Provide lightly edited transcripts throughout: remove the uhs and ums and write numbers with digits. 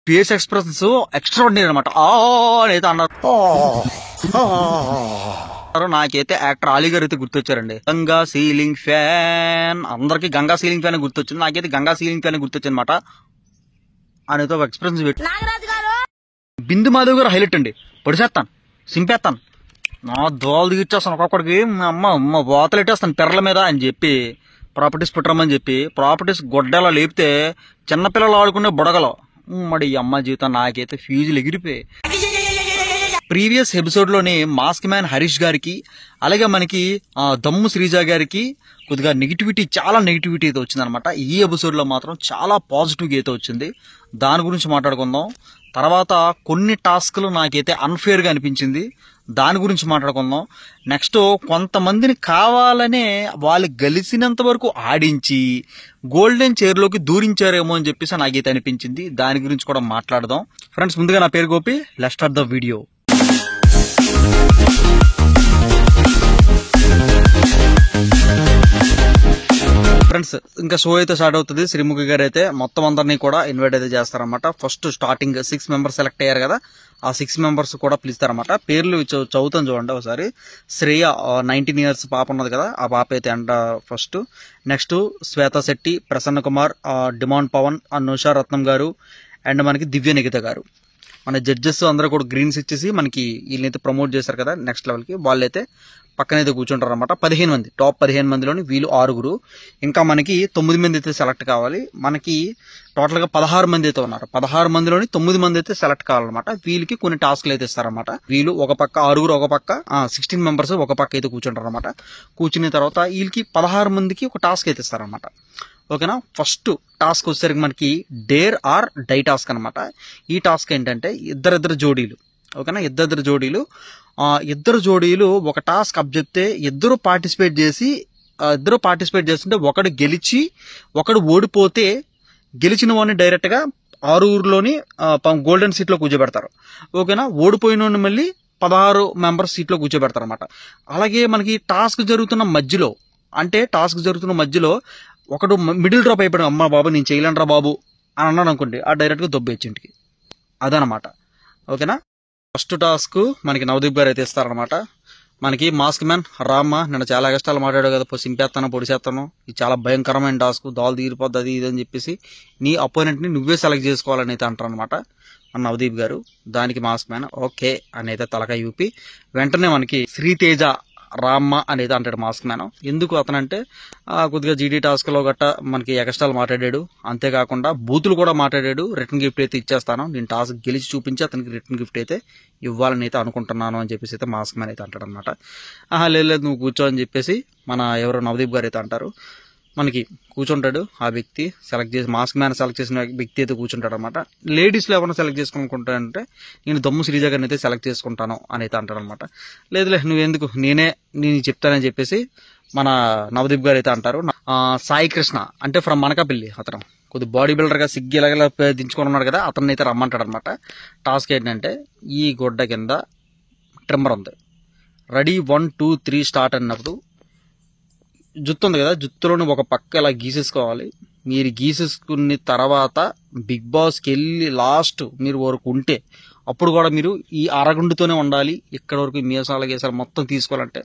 Face expressions extraordinary అనమాట. అయితే అన్నారు. నాకైతే యాక్టర్ అలీ గారు అయితే గుర్తొచ్చారండి. గంగా సీలింగ్ ఫ్యాన్, అందరికి గంగా సీలింగ్ ఫ్యాన్ గుర్తొచ్చింది. నాకైతే గంగా సీలింగ్ ఫ్యాన్ గుర్తొచ్చింది అనమాట. అనేది ఒక ఎక్స్ప్రెషన్ పెట్టి బిందు మాధవ్ గారు హైలైట్ అండి. పొడిసేస్తాను, సింపేస్తాను, నా దోలు దిగిచ్చేస్తాను ఒక్కొక్కడికి, అమ్మ బోతలు పెట్టేస్తాను పెర్రల మీద అని చెప్పి ప్రాపర్టీస్ పుట్టరమని చెప్పి ప్రాపర్టీస్ గొడ్డలా లేపితే చిన్నపిల్లలు ఆడుకునే బుడగలో మరి అమ్మ జీవితం నాకైతే ఫ్యూజులు ఎగిరిపోయి. ప్రీవియస్ ఎపిసోడ్ లోని మాస్క్ మ్యాన్ హరీష్ గారికి, అలాగే మనకి దమ్ము శ్రీజ గారికి కొద్దిగా నెగిటివిటీ, చాలా నెగిటివిటీ అయితే వచ్చింది అనమాట. ఈ ఎపిసోడ్ లో మాత్రం చాలా పాజిటివ్ అయితే వచ్చింది. దాని గురించి మాట్లాడుకుందాం. తర్వాత కొన్ని టాస్క్లు నాకైతే అన్ఫేర్ గా అనిపించింది, దాని గురించి మాట్లాడుకుందాం. నెక్స్ట్ కొంతమందిని కావాలనే వాళ్ళు గెలిచినంత వరకు ఆడించి గోల్డెన్ చైర్ లోకి దూరించారేమో అని చెప్పేసి నాకైతే అనిపించింది. దాని గురించి కూడా మాట్లాడదాం. ఫ్రెండ్స్, ముందుగా నా పేరు Gopi. Let's start the video. Friends, ఇంకా షో అయితే స్టార్ట్ అవుతుంది. శ్రీముఖి గారు అయితే మొత్తం అందరినీ కూడా ఇన్వైట్ అయితే చేస్తారన్నమాట. ఫస్ట్ స్టార్టింగ్ 6 మెంబర్స్ సెలెక్ట్ అయ్యారు కదా, ఆ 6 మెంబర్స్ కూడా పిలుస్తారన్నమాట. పేర్లు చదువుతాను చూడండి ఒకసారి. శ్రేయ 19 ఇయర్స్ పాప ఉన్నది కదా, ఆ పాప అయితే అంట ఫస్ట్. నెక్స్ట్ శ్వేత శెట్టి, ప్రసన్న కుమార్, డిమాండ్ పవన్, అనుష రత్నం గారు, అండ్ మనకి దివ్య నిఖిత గారు. మన జడ్జెస్ అందరూ కూడా గ్రీన్స్ ఇచ్చేసి మనకి వీళ్ళనైతే ప్రమోట్ చేశారు కదా నెక్స్ట్ లెవెల్కి. వాళ్ళైతే పక్కనైతే కూర్చుంటారు అనమాట. 15 మంది, టాప్ 15 మందిలోని వీళ్ళు 6. ఇంకా మనకి 9 మంది అయితే సెలెక్ట్ కావాలి. మనకి టోటల్ గా 16 మంది అయితే ఉన్నారు. 16 మందిలోని 9 మంది అయితే సెలెక్ట్ కావాలన్నమాట. వీళ్ళకి కొన్ని టాస్క్లు అయితే ఇస్తారన్నమాట. వీళ్ళు ఒక పక్క 6, ఒక పక్క 16 మెంబర్స్ ఒక పక్క అయితే కూర్చుంటారు అనమాట. కూర్చున్న తర్వాత వీళ్ళకి 16 మందికి ఒక టాస్క్ అయితే ఇస్తారనమాట. ఓకేనా. ఫస్ట్ టాస్క్ వచ్చేసరికి మనకి డేర్ ఆర్ డై టాస్క్ అనమాట. ఈ టాస్క్ ఏంటంటే ఇద్దరిద్దరు జోడీలు. ఓకేనా, ఇద్దరు జోడీలు ఒక టాస్క్ అప్ చెప్తే ఇద్దరు పార్టిసిపేట్ చేస్తుంటే ఒకడు గెలిచి ఒకడు ఓడిపోతే గెలిచిన వాడిని డైరెక్ట్ గా 6 గోల్డెన్ సీట్ లో కూర్చోబెడతారు. ఓకేనా. ఓడిపోయిన వాడిని మళ్ళీ 16 మెంబర్స్ సీట్ లో కూర్చోబెడతారు అనమాట. అలాగే మనకి టాస్క్ జరుగుతున్న మధ్యలో ఒకడు మిడిల్ డ్రాప్ అయిపోయాడు, అమ్మ బాబు నేను చేయలేండ్రా బాబు అని అన్నాడు అనుకోండి, ఆ డైరెక్ట్ గా దొబ్బేచ్చు ఇంటికి. అదనమాట. ఓకేనా. ఫస్ట్ టాస్క్ మనకి నవదీప్ గారు అయితే ఇస్తారనమాట. మనకి మాస్క్ మ్యాన్ రామ్మ నిన్న చాలా కష్టాలు మాట్లాడాడు కదా, సింపేస్తాను పొడిసేస్తాను, ఇది చాలా భయంకరమైన టాస్క్, దాలు తీరిపోద్ది అది ఇది అని చెప్పేసి నీ అపోనెంట్ ని నువ్వే సెలెక్ట్ చేసుకోవాలని అయితే అంటారు అనమాట మన నవదీప్ గారు. దానికి మాస్క్ మ్యాన్ ఓకే అని అయితే తలకాయ యూపి వెంటనే మనకి శ్రీతేజ రామ్మ అనేది అంటాడు మాస్క్ మ్యాన్. ఎందుకు అతనంటే కొద్దిగా జీడీ టాస్క్ లో గట్ట మనకి ఎక్స్ట్రాలు మాట్లాడాడు, అంతేకాకుండా బూతులు కూడా మాట్లాడాడు. రిటర్న్ గిఫ్ట్ అయితే ఇచ్చేస్తాను, నేను టాస్క్ గెలిచి చూపించి అతనికి రిటర్న్ గిఫ్ట్ అయితే ఇవ్వాలని అయితే అనుకుంటున్నాను అని చెప్పేసి అయితే మాస్క్ మ్యాన్ అయితే అంటాడు అనమాట. లేదు నువ్వు కూర్చో అని చెప్పేసి మన ఎవరో నవదీప్ గారు అయితే అంటారు. మనకి కూర్చుంటాడు ఆ వ్యక్తి, మాస్క్ మ్యాన్ సెలెక్ట్ చేసిన వ్యక్తి అయితే కూర్చుంటాడు అనమాట. లేడీస్ లో ఎవరైనా సెలెక్ట్ చేసుకుంటానంటే నేను దమ్ము శ్రీజ గారిని అయితే సెలెక్ట్ చేసుకుంటాను అని అయితే అంటాడు అనమాట. లేదులే నువ్వెందుకు, నేను చెప్తానని చెప్పేసి మన నవదీప్ గారు అయితే అంటారు. సాయి కృష్ణ అంటే ఫ్రమ్ మనకాపల్లి, అతను కొద్ది బాడీ బిల్డర్ గా సిగ్గిలాగా దించుకొని ఉన్నాడు కదా, అతన్ని అయితే రమ్మంటాడు అనమాట. టాస్క్ ఏంటంటే ఈ గొడ్డ కింద ట్రిమ్మర్ ఉంది, రెడీ 1 2 3 స్టార్ట్ అన్నప్పుడు జుత్తు ఉంది కదా, జుత్తులోని ఒక పక్క ఇలా గీసేసుకోవాలి. మీరు గీసేసుకున్న తర్వాత బిగ్ బాస్కి వెళ్ళి లాస్ట్ మీరు వరకు ఉంటే అప్పుడు కూడా మీరు ఈ అరగుండుతోనే ఉండాలి. ఇక్కడ వరకు మీసాలు గీసాలు మొత్తం తీసుకోవాలంటే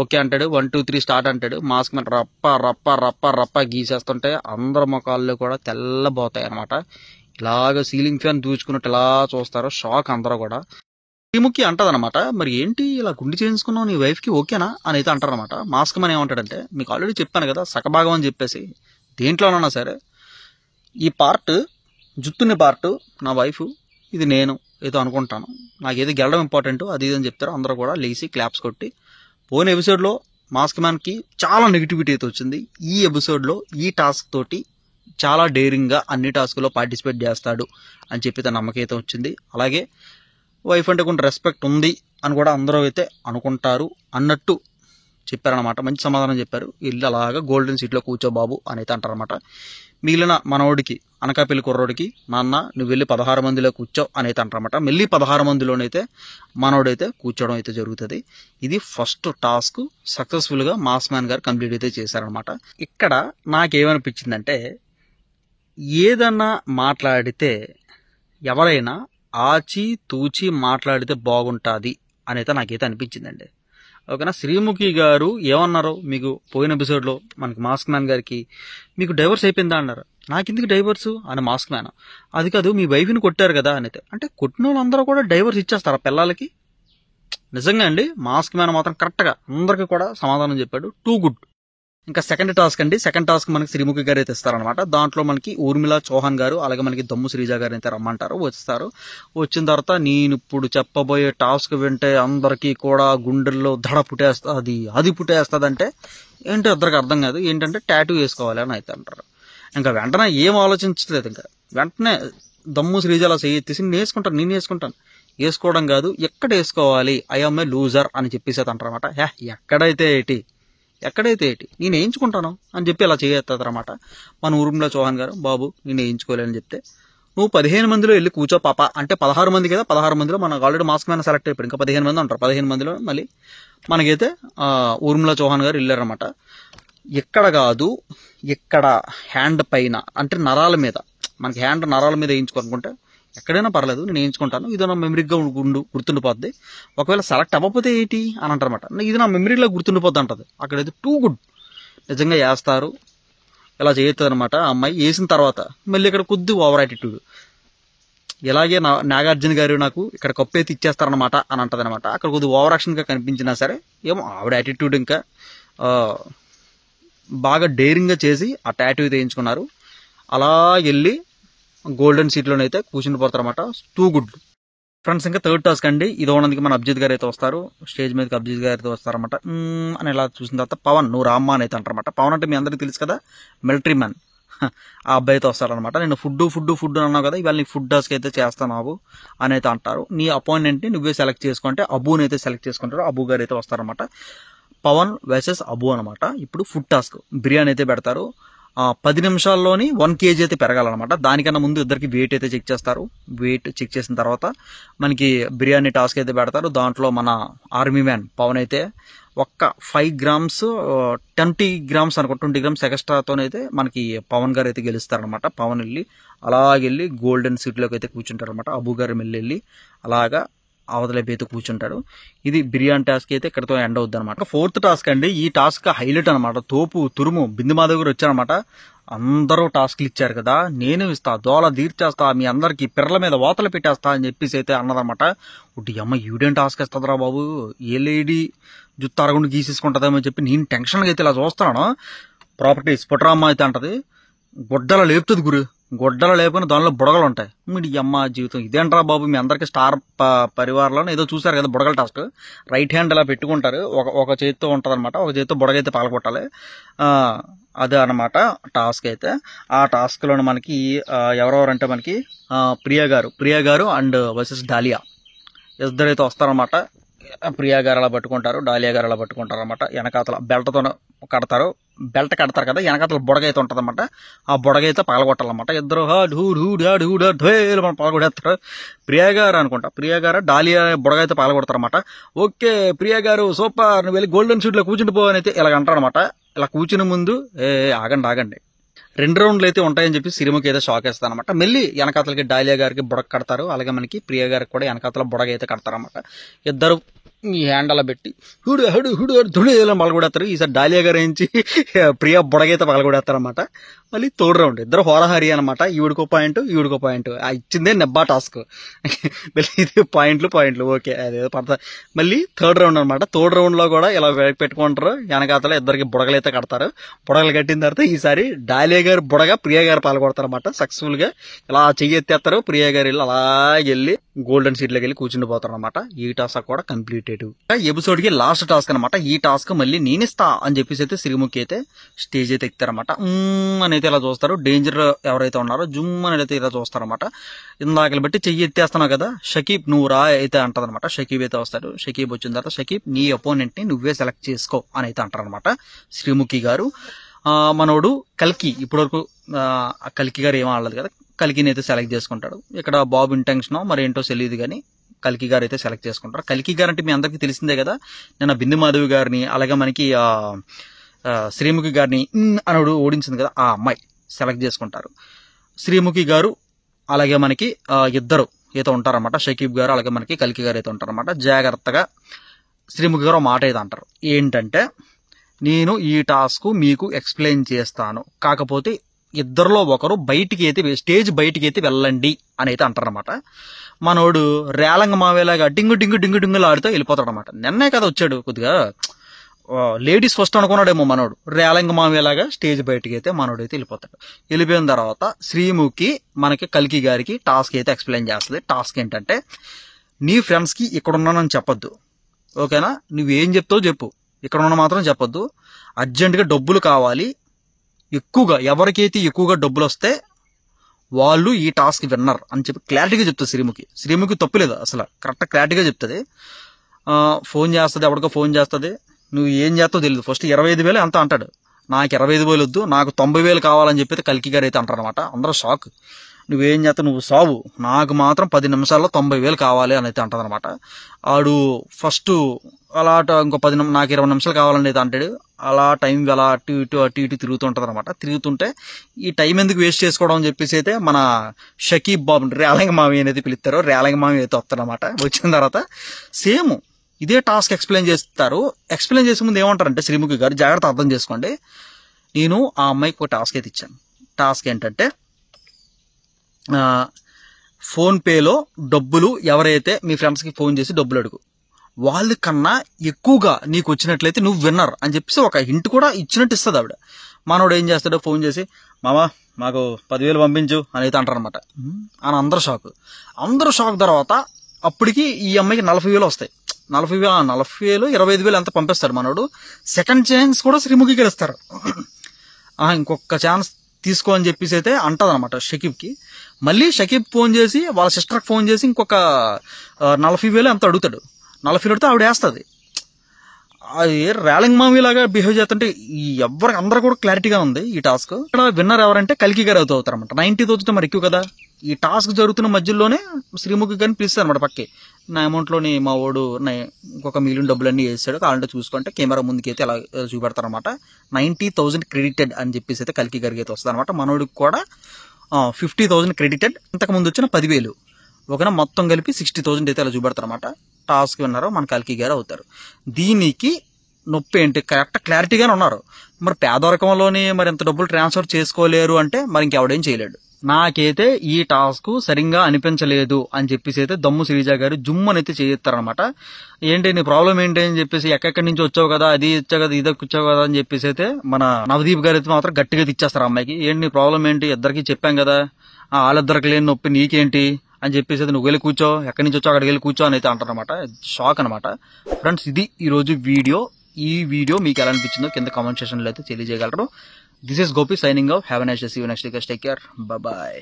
ఓకే అంటాడు. 1 2 3 స్టార్ట్ అంటాడు. మాస్క్ మీద రప్ప రప్ప రప్ప రప్ప గీసేస్తుంటే అందరి ముఖాల్లో కూడా తెల్లబోతాయి అనమాట. ఇలాగ సీలింగ్ ఫ్యాన్ దూచుకున్నట్టు ఇలా చూస్తారు, షాక్ అందరూ కూడా. శ్రీముఖి అంటదనమాట, మరి ఏంటి ఇలా గుండి చేయించుకున్నావు, నీ వైఫ్ కి ఓకేనా అని అయితే అంటారనమాట. మాస్క్ మ్యాన్ ఏమంటాడంటే, మీకు ఆల్రెడీ చెప్పాను కదా సగభాగం అని చెప్పేసి, దేంట్లోనన్నా సరే ఈ పార్ట్ జుత్తుని పార్ట్ నా వైఫ్, ఇది నేను ఏదో అనుకుంటాను, నాకు ఏదో గెలడం ఇంపార్టెంట్ అది ఇది అని చెప్తారు. అందరూ కూడా లేచి క్లాప్స్ కొట్టి. పోయిన ఎపిసోడ్ లో మాస్క్ మ్యాన్ కి చాలా నెగిటివిటీ అయితే వచ్చింది. ఈ ఎపిసోడ్ లో ఈ టాస్క్ తోటి చాలా డేరింగ్ గా అన్ని టాస్క్ లో పార్టిసిపేట్ చేస్తాడు అని చెప్పి తన నమ్మకం అయితే వచ్చింది. అలాగే వైఫ్ అంటే కొంచెం రెస్పెక్ట్ ఉంది అని కూడా అందరూ అయితే అనుకుంటారు అన్నట్టు చెప్పారనమాట. మంచి సమాధానం చెప్పారు. ఇల్లు అలాగా గోల్డెన్ సీట్ లో కూర్చో బాబు అని అయితే అంటారనమాట. మిగిలిన మనోడికి అనకాపల్లి కుర్రోడికి, నాన్న నువ్వు వెళ్ళి 16 మందిలో కూర్చో అని అయితే అంటారనమాట. మళ్ళీ 16 మందిలోనైతే మనోడైతే కూర్చోవడం అయితే జరుగుతుంది. ఇది ఫస్ట్ టాస్క్ సక్సెస్ఫుల్ గా మాస్క్ మ్యాన్ గారు కంప్లీట్ అయితే చేశారనమాట. ఇక్కడ నాకేమనిపించిందంటే, ఏదన్నా మాట్లాడితే ఎవరైనా ఆచి తూచి మాట్లాడితే బాగుంటుంది అనేది నాకైతే అనిపించిందండి. ఓకేనా. శ్రీముఖి గారు ఏమన్నారు మీకు పోయిన ఎపిసోడ్లో మనకి మాస్క్ మ్యాన్ గారికి, మీకు డైవర్స్ అయిపోయిందా అన్నారు. నాకెందుకు డైవర్స్ అని మాస్క్ మ్యాన్, అది కాదు మీ వైఫ్ని కొట్టారు కదా అనేది. అంటే కొట్టిన వాళ్ళందరూ కూడా డైవర్స్ ఇచ్చేస్తారా పిల్లలకి? నిజంగా అండి, మాస్క్ మ్యాన్ మాత్రం కరెక్ట్గా అందరికీ కూడా సమాధానం చెప్పాడు. Too good. ఇంకా సెకండ్ టాస్క్ అండి. సెకండ్ టాస్క్ మనకి శ్రీముఖి గారు అయితే ఇస్తారనమాట. దాంట్లో మనకి ఊర్మిళ చౌహాన్ గారు అలాగే మనకి దమ్ము శ్రీజ గారు అయితే రమ్మంటారు. వస్తారు. వచ్చిన తర్వాత నేను ఇప్పుడు చెప్పబోయే టాస్క్ వింటే అందరికీ కూడా గుండెల్లో దడ పుట్టేస్తుంది, అది పుట్టేస్తుంది అంటే ఏంటో ఇద్దరికి అర్థం కాదు. ఏంటంటే టాటూ వేసుకోవాలి అని అయితే అంటారు. ఇంకా వెంటనే ఏం ఆలోచించలేదు. ఇంకా వెంటనే దమ్ము శ్రీజ అలా చేసి నేను వేసుకుంటాను. వేసుకోవడం కాదు, ఎక్కడ వేసుకోవాలి, ఐఎమ్ ఏ లూజర్ అని చెప్పేసి అంటారు అనమాట. ఎక్కడైతే ఏంటి నేను వేయించుకుంటాను అని చెప్పి అలా చేయొద్దనమాట. మన ఊర్మిళ చౌహాన్ గారు, బాబు నేను వేయించుకోలేని చెప్తే, నువ్వు 15 మందిలో వెళ్ళి కూర్చో పాప అంటే 16 మంది కదా, 16 మందిలో మనకు ఆల్రెడీ మాస్క్ మ్యాన్ సెలెక్ట్ అయిపోయాడు. ఇంకా 15 మంది ఉంటారు. 15 మందిలో మళ్ళీ మనకైతే ఊర్మిళ చౌహాన్ గారు వెళ్ళారనమాట. ఎక్కడ కాదు, ఇక్కడ హ్యాండ్ పైన అంటే నరాల మీద, మనకి హ్యాండ్ నరాల మీద వేయించుకోనుకుంటే ఎక్కడైనా పర్లేదు నేను వేయించుకుంటాను, ఇది నా మెమరీగా గుర్తుండిపోద్ది. ఒకవేళ సెలెక్ట్ అవ్వకపోతే ఏంటి అని అంటారనమాట. ఇది నా మెమరీలో గుర్తుండిపోద్ది అంటది. అక్కడైతే టూ గుడ్. నిజంగా వేస్తారు. ఇలా చేయొచ్చు అనమాట. ఆ అమ్మాయి వేసిన తర్వాత మళ్ళీ ఇక్కడ కొద్ది ఓవర్ యాటిట్యూడ్, ఇలాగే నాగార్జున గారు నాకు ఇక్కడ కప్పు అయితే ఇచ్చేస్తారనమాట అని అంటది అనమాట. అక్కడ కొద్ది ఓవర్ యాక్షన్గా కనిపించినా సరే ఏమో ఆవిడ యాటిట్యూడ్ ఇంకా బాగా డేరింగ్గా చేసి ఆ టాటూ అయితే వేయించుకున్నారు. అలా వెళ్ళి గోల్డెన్ సీట్లోనైతే కూర్చుని పోతారన్నమాట. Two good friends. ఇంకా థర్డ్ టాస్క్ అండి. ఇది ఉన్నందుకు మన అభిజిత్ గారు అయితే వస్తారు. స్టేజ్ మీదకి అభిజిత్ గారు అయితే వస్తారన్నమాట. అని ఇలా చూసిన తర్వాత పవన్ నువ్వు రామ్మా అని అయితే అంటారన్నమాట. పవన్ అంటే మీ అందరికీ తెలుసు కదా, మిలిటరీ మ్యాన్. ఆ అబ్బాయి అయితే వస్తారనమాట. నేను ఫుడ్ అన్నావు కదా, ఇవాళ నీకు ఫుడ్ టాస్క్ అయితే చేస్తాను అబు అని అయితే అంటారు. నీ అపాయింట్మెంట్ని నువ్వే సెలెక్ట్ చేసుకుంటే అబుని అయితే సెలెక్ట్ చేసుకుంటారు. అబు గారు అయితే వస్తారనమాట. పవన్ వర్సెస్ అబు అనమాట. ఇప్పుడు ఫుడ్ టాస్క్ బిర్యానీ అయితే పెడతారు. 10 నిమిషాల్లోని 1 kg అయితే పెరగాలన్నమాట. దానికన్నా ముందు ఇద్దరికి వెయిట్ అయితే చెక్ చేస్తారు. వెయిట్ చెక్ చేసిన తర్వాత మనకి బిర్యానీ టాస్క్ అయితే పెడతారు. దాంట్లో మన ఆర్మీ మ్యాన్ పవన్ అయితే ఒక్క 5 grams 20 grams అనుకో 20 grams ఎక్స్ట్రాతోనైతే మనకి పవన్ గారు అయితే గెలుస్తారనమాట. పవన్ అలాగెళ్ళి గోల్డెన్ సీట్లోకి అయితే కూర్చుంటారు అనమాట. అబు గారు వెళ్ళి అలాగా అవతలైపు అయితే కూర్చుంటారు. ఇది బిర్యానీ టాస్క్ అయితే ఇక్కడతో ఎండ్ అవుద్ది అనమాట. ఫోర్త్ టాస్క్ అండి. ఈ టాస్క్ హైలైట్ అనమాట. తోపు తురుము బిందు మాధవ్ గారు వచ్చారనమాట. అందరూ టాస్క్లు ఇచ్చారు కదా, నేను ఇస్తా, దోల తీర్చేస్తా, మీ అందరికి పిర్రల మీద వాతలు పెట్టేస్తా అని చెప్పేసి అయితే అన్నదనమాట. ఒకటి అమ్మ ఈడేం టాస్క్ ఇస్తుందిరా బాబు, ఏ లేడీ జుత్తు అరగుండి గీసేసుకుంటుందేమో చెప్పి నేను టెన్షన్గా అయితే ఇలా చూస్తున్నాను. ప్రాపర్టీస్ పుట్టరామ్మ అయితే అంటది, గొడ్డల లేపుతుంది గురు, గొడ్డల లేపుకుని దానిలో బుడగలు ఉంటాయి. మీ అమ్మ జీవితం ఇదేంట్రా బాబు, మీ అందరికి స్టార్ పరివారంలో ఏదో చూసారు కదా బుడగల టాస్క్. రైట్ హ్యాండ్ ఇలా పెట్టుకుంటారు, ఒక చేతితో ఉంటుంది అనమాట, ఒక చేతితో బుడగైతే పగలగొట్టాలి. అదే అనమాట టాస్క్ అయితే. ఆ టాస్క్లో మనకి ఎవరెవరంటే మనకి ప్రియా గారు అండ్ వర్సెస్ డాలియా ఇద్దరైతే వస్తారనమాట. ప్రియా గారు అలా పట్టుకుంటారు, డాలియా గారు అలా పట్టుకుంటారు అనమాట. వెనకాతల బెల్ట్తో కడతారు, బెల్ట్ కడతారు కదా, వెనకాతల బుడగైతే ఉంటుంది అనమాట. ఆ బుడగైతే పగలగొట్టాలన్నమాట. ఇద్దరు మనం పగలగొడేస్తారు. ప్రియా గారు అనుకుంటా, ప్రియా గారు డాలియా బుడగైతే పగలగొడతారన్నమాట. ఓకే ప్రియా గారు సూపర్, నువ్వు వెళ్ళి గోల్డెన్ షూట్లో కూర్చుండి పో అని అయితే ఇలా అంటారనమాట. ఇలా కూర్చుని ముందు ఆగండి 2 రౌండ్లు అయితే ఉంటాయని చెప్పి శ్రీముఖి అయితే షాక్ వేస్తుంది అనమాట. మళ్ళీ వెనకాతలకి డాలియా గారికి బుడగ కడతారు, అలాగే మనకి ప్రియా గారికి కూడా వెనకాతల బుడగ అయితే కడతారన్నమాట. ఇద్దరు ఈ హ్యాండ్ అలా పెట్టి ధుడు పగలగొడేస్తారు. ఈసారి డాలియా గారు ఏంచి ప్రియా బుడగైతే పగలగొడేస్తారనమాట. మళ్ళీ థర్డ్ రౌండ్ ఇద్దరు హోరాహరి అనమాట. ఈవిడికో పాయింట్ ఇచ్చిందే నెబ్బా టాస్క్. ఇది పాయింట్లు ఓకే అదే పడతా. మళ్ళీ థర్డ్ రౌండ్ అనమాట. థర్డ్ రౌండ్ లో కూడా ఇలా పెట్టుకుంటారు, వెనకాతల ఇద్దరికి బుడగలు అయితే కడతారు. బుడగలు కట్టిన తర్వాత ఈసారి డాలియా గారు బుడగ ప్రియా గారు పాల్గొడతారు అనమాట. సక్సెస్ఫుల్ గా ఇలా చెయ్యెత్తేస్తారు. ప్రియా గారు వెళ్ళి అలా వెళ్ళి గోల్డెన్ సీట్ లోకి వెళ్ళి కూర్చుని పోతారు అనమాట. ఈ టాస్క్ కూడా కంప్లీటెడ్. ఎపిసోడ్ కి లాస్ట్ టాస్క్ అనమాట. ఈ టాస్క్ మళ్ళీ నేనిస్తా అని చెప్పేసి అయితే శ్రీముఖి అయితే స్టేజ్ అయితే ఎక్కుతారన్నమాట. అని అయితే ఇలా చూస్తారు. డేంజర్ ఎవరైతే ఉన్నారో జుమ్ అని అయితే ఇలా చూస్తారన్నమాట. ఇందాకలు బట్టి చెయ్యి ఎత్తేస్తున్నావు కదా షకీబ్ నువ్వు రా అయితే అంటదనమాట. షకీబ్ అయితే వస్తాడు. షకీబ్ వచ్చిన తర్వాత షకీబ్ నీ అపోనెంట్ ని నువ్వే సెలెక్ట్ చేసుకో అని అయితే అంటారనమాట శ్రీముఖి గారు. మనోడు కల్కి, ఇప్పటి వరకు కల్కి గారు ఏం ఆడలేదు కదా, కల్కిని అయితే సెలెక్ట్ చేసుకుంటాడు. ఇక్కడ బాబు ఇంటెన్షన్ మరి ఏంటో తెలియదు కానీ కల్కి గారు అయితే సెలెక్ట్ చేసుకుంటారు. కల్కి గారు అంటే మీ అందరికీ తెలిసిందే కదా, నేను బిందు మాధవి గారిని అలాగే మనకి శ్రీముఖి గారిని అనడు ఓడించింది కదా, ఆ అమ్మాయి సెలెక్ట్ చేసుకుంటారు. శ్రీముఖి గారు అలాగే మనకి ఇద్దరు అయితే ఉంటారన్నమాట, షకీబ్ గారు అలాగే మనకి కల్కి గారు అయితే ఉంటారన్నమాట. జాగ్రత్తగా శ్రీముఖి గారు మాట అయితే అంటారు, ఏంటంటే నేను ఈ టాస్క్ మీకు ఎక్స్ప్లెయిన్ చేస్తాను, కాకపోతే ఇద్దరిలో ఒకరు బయటికి అయితే స్టేజ్ బయటికి అయితే వెళ్ళండి అని అయితే అంటారనమాట. మనోడు రేలంగ మావేలాగా డింగు డింగు డింగు డింగులు ఆడుతూ వెళ్ళిపోతాడు అనమాట. నిన్నే కదా వచ్చాడు, కొద్దిగా లేడీస్ ఫస్ట్ అనుకున్నాడేమో మనోడు. రేలంగ మావేలాగా స్టేజ్ బయటికి అయితే మనోడు అయితే వెళ్ళిపోతాడు. వెళ్ళిపోయిన తర్వాత శ్రీముఖి మనకి కల్కి గారికి టాస్క్ అయితే ఎక్స్ప్లెయిన్ చేస్తుంది. టాస్క్ ఏంటంటే, నీ ఫ్రెండ్స్కి ఇక్కడ ఉన్నానని చెప్పొద్దు, ఓకేనా? నువ్వేం చెప్తావు చెప్పు, ఇక్కడ ఉన్న మాత్రం చెప్పొద్దు. అర్జెంటుగా డబ్బులు కావాలి, ఎక్కువగా ఎవరికైతే ఎక్కువగా డబ్బులు వస్తే వాళ్ళు ఈ టాస్క్ విన్నర్ అని చెప్పి క్లారిటీగా చెప్తుంది శ్రీముఖి. శ్రీముఖి తప్పులేదు, అసలు కరెక్ట్ క్లారిటీగా చెప్తుంది. ఫోన్ చేస్తుంది, ఎవరికో ఫోన్ చేస్తుంది. నువ్వు ఏం చేస్తావు తెలియదు, ఫస్ట్ 25,000 ఎంత అంటాడు. నాకు 25,000 వద్దు, నాకు 90,000 కావాలని చెప్పి కల్కి గారు అయితే అంటారనమాట. అందరూ షాక్. నువ్వేం చేస్తావు, నువ్వు సావు, నాకు మాత్రం 10 నిమిషాల్లో 90,000 కావాలి అని అయితే అంటదనమాట. ఆడు ఫస్ట్ అలా ఇంకో 10 నాకు 20 నిమిషాలు కావాలని అయితే అంటాడు. అలా టైం అలా అటు ఇటు తిరుగుతుంటది అనమాట. తిరుగుతుంటే ఈ టైం ఎందుకు వేస్ట్ చేసుకోవడం అని చెప్పేసి అయితే మన షకీబ్ బాబు రేలంగ మావి అనేది పిలుస్తారు. రేలంగ మావి అయితే వస్తారనమాట. వచ్చిన తర్వాత సేమ్ ఇదే టాస్క్ ఎక్స్ప్లెయిన్ చేస్తారు. ఎక్స్ప్లెయిన్ చేసే ముందు ఏమంటారంటే శ్రీముఖి గారు, జాగ్రత్త అర్థం చేసుకోండి, నేను ఆ అమ్మాయికి ఒక టాస్క్ అయితే ఇచ్చాను. టాస్క్ ఏంటంటే, ఫోన్పేలో డబ్బులు ఎవరైతే మీ ఫ్రెండ్స్కి ఫోన్ చేసి డబ్బులు అడుగు, వాళ్ళకన్నా ఎక్కువగా నీకు వచ్చినట్లయితే నువ్వు విన్నర్ అని చెప్పేసి ఒక హింట్ కూడా ఇచ్చినట్టు ఇస్తుంది ఆవిడ. మనోడు ఏం చేస్తాడో, ఫోన్ చేసి మామా మాకు 10,000 పంపించు అని అయితే అంటారనమాట. అని అందరూ షాక్. తర్వాత అప్పటికి ఈ అమ్మాయికి 40,000 వస్తాయి. 40,000 25,000 ఎంత పంపిస్తాడు మనోడు. సెకండ్ ఛాన్స్ కూడా శ్రీముఖికి గెలుస్తారు. ఇంకొక ఛాన్స్ తీసుకో అని చెప్పేసి అయితే అంటది అనమాట షకీబ్కి. మళ్ళీ షకీబ్ ఫోన్ చేసి వాళ్ళ సిస్టర్కి ఫోన్ చేసి ఇంకొక 40,000 ఎంత అడుగుతాడు. 40,000 అడితే ఆవిడ వేస్తుంది. అది రేలంగ్ మామీ లాగా బిహేవ్ చేస్తుంటే ఎవరికి అందరూ కూడా క్లారిటీగా ఉంది ఈ టాస్క్. ఇక్కడ విన్నర్ ఎవరంటే కల్కి గారు అవుతారన్నమాట. 90,000 మరి ఎక్కువ కదా. ఈ టాస్క్ జరుగుతున్న మధ్యలోనే శ్రీముఖి గారిని పిలుస్తారు అనమాట పక్కి. నా అమౌంట్లోని మా వాడు ఇంకొక మిలియన్ డబ్బులన్నీ వేసాడు, కావాలంటే చూసుకుంటే కెమెరా ముందుకైతే అలా చూపెడతారనమాట. 90,000 క్రెడిటెడ్ అని చెప్పేసి అయితే కల్కి గారికి అయితే వస్తుంది అనమాట. మనోడికి కూడా 50,000 క్రెడిటెడ్, ఇంతకు ముందు వచ్చిన 10,000, ఓకేనా, మొత్తం కలిపి 60,000 అయితే అలా చూపెడతారనమాట. టాస్క్ విన్నారు మన కల్కి గారు అవుతారు. దీనికి నొప్పి ఏంటి, కరెక్ట్ క్లారిటీగానే ఉన్నారు. మరి పేదరికంలోని మరి ఎంత డబ్బులు ట్రాన్స్ఫర్ చేసుకోలేరు అంటే మరి ఇంకెవడేం చేయలేడు. నాకైతే ఈ టాస్క్ సరిగ్గా అనిపించలేదు అని చెప్పేసి అయితే దమ్ము శ్రీజ గారు జుమ్మనైతే చేయిస్తారనమాట. ఏంటి నీ ప్రాబ్లం ఏంటి అని చెప్పేసి, ఎక్కడి నుంచి వచ్చావు కదా, అది ఇచ్చావు కదా, ఇది వచ్చావు కదా అని చెప్పేసి అయితే మన నవదీప్ గారు అయితే మాత్రం గట్టిగా ఇచ్చేస్తారు అమ్మాయికి. ఏంటి నీ ప్రాబ్లం ఏంటి, ఇద్దరికి చెప్పాం కదా, వాళ్ళిద్దరికి లేని నొప్పి నీకేంటి అని చెప్పేసి అయితే నువ్వు వెళ్ళి కూర్చో, ఎక్కడి నుంచి వచ్చో అక్కడికి వెళ్ళి కూర్చో అని అయితే అంటారనమాట. షాక్ అనమాట. ఫ్రెండ్స్, ఇది ఈరోజు వీడియో. ఈ వీడియో మీకు ఎలా అనిపించిందో కింద కామెంట్ సెక్షన్లో అయితే తెలియజేయగలరు. This is Gopi signing off. Have a nice day. See you next week. Take care. Bye bye.